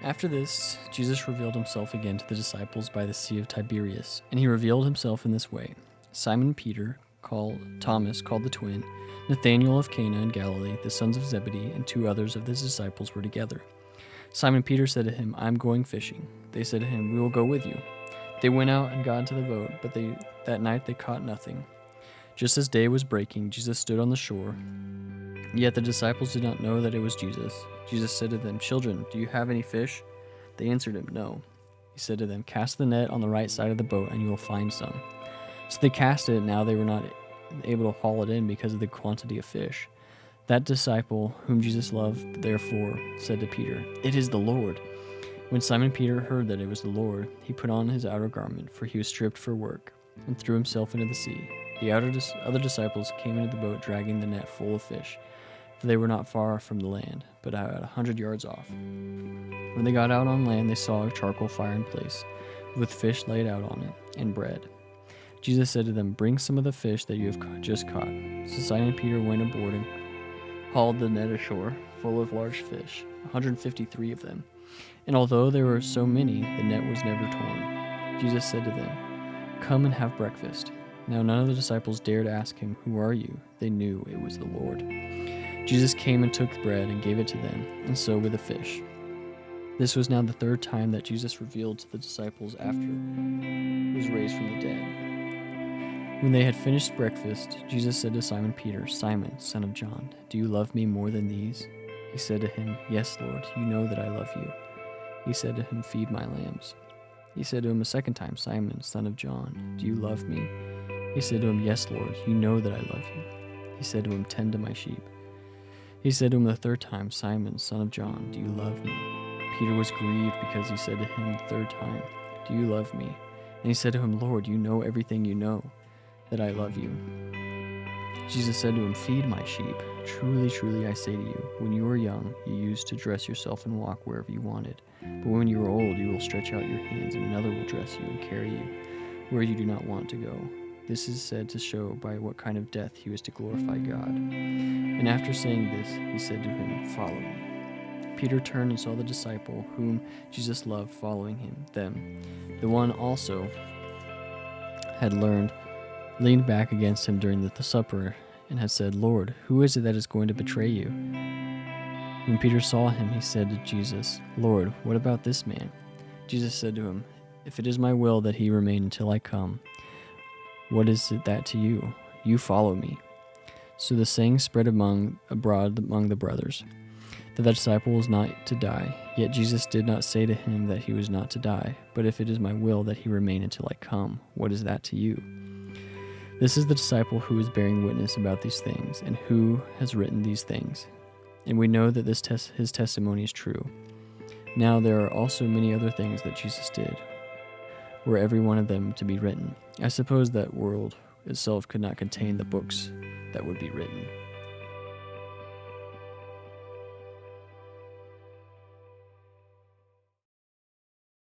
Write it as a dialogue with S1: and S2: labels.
S1: After this, Jesus revealed himself again to the disciples by the Sea of Tiberias, and he revealed himself in this way. Simon Peter, Thomas called the twin, Nathanael of Cana in Galilee, the sons of Zebedee, and two others of his disciples were together. Simon Peter said to him, "I am going fishing." They said to him, "We will go with you." They went out and got into the boat, but that night they caught nothing. Just as day was breaking, Jesus stood on the shore. Yet the disciples did not know that it was Jesus. Jesus said to them, "Children, do you have any fish?" They answered him, "No." He said to them, "Cast the net on the right side of the boat, and you will find some." So they cast it, and now they were not able to haul it in because of the quantity of fish. That disciple whom Jesus loved, therefore, said to Peter, "It is the Lord." When Simon Peter heard that it was the Lord, he put on his outer garment, for he was stripped for work, and threw himself into the sea. The other disciples came into the boat dragging the net full of fish, for they were not far from the land, but about 100 yards off. When they got out on land, they saw a charcoal fire in place, with fish laid out on it, and bread. Jesus said to them, "Bring some of the fish that you have just caught." So Simon Peter went aboard and hauled the net ashore, full of large fish, 153 of them. And although there were so many, the net was never torn. Jesus said to them, "Come and have breakfast." Now none of the disciples dared ask him, "Who are you?" They knew it was the Lord. Jesus came and took the bread and gave it to them, and so with the fish. This was now the third time that Jesus revealed to the disciples after he was raised from the dead. When they had finished breakfast, Jesus said to Simon Peter, "Simon, son of John, do you love me more than these?" He said to him, "Yes, Lord, you know that I love you." He said to him, "Feed my lambs." He said to him a second time, "Simon, son of John, do you love me?" He said to him, "Yes, Lord, you know that I love you." He said to him, "Tend to my sheep." He said to him the third time, "Simon, son of John, do you love me?" Peter was grieved because he said to him the third time, "Do you love me?" And he said to him, "Lord, you know everything, you know that I love you." Jesus said to him, "Feed my sheep. Truly, truly, I say to you, when you were young, you used to dress yourself and walk wherever you wanted. But when you are old, you will stretch out your hands, and another will dress you and carry you where you do not want to go." This is said to show by what kind of death he was to glorify God. And after saying this, he said to him, "Follow me." Peter turned and saw the disciple whom Jesus loved following them. The one also had leaned back against him during the supper and had said, "Lord, who is it that is going to betray you?" When Peter saw him, he said to Jesus, "Lord, what about this man?" Jesus said to him, "If it is my will that he remain until I come, what is it that to you? You follow me." So the saying spread abroad among the brothers, that the disciple was not to die. Yet Jesus did not say to him that he was not to die, but if it is my will that he remain until I come, what is that to you? This is the disciple who is bearing witness about these things, and who has written these things. And we know that his testimony is true. Now there are also many other things that Jesus did, were every one of them to be written. I suppose that world itself could not contain the books that would be written.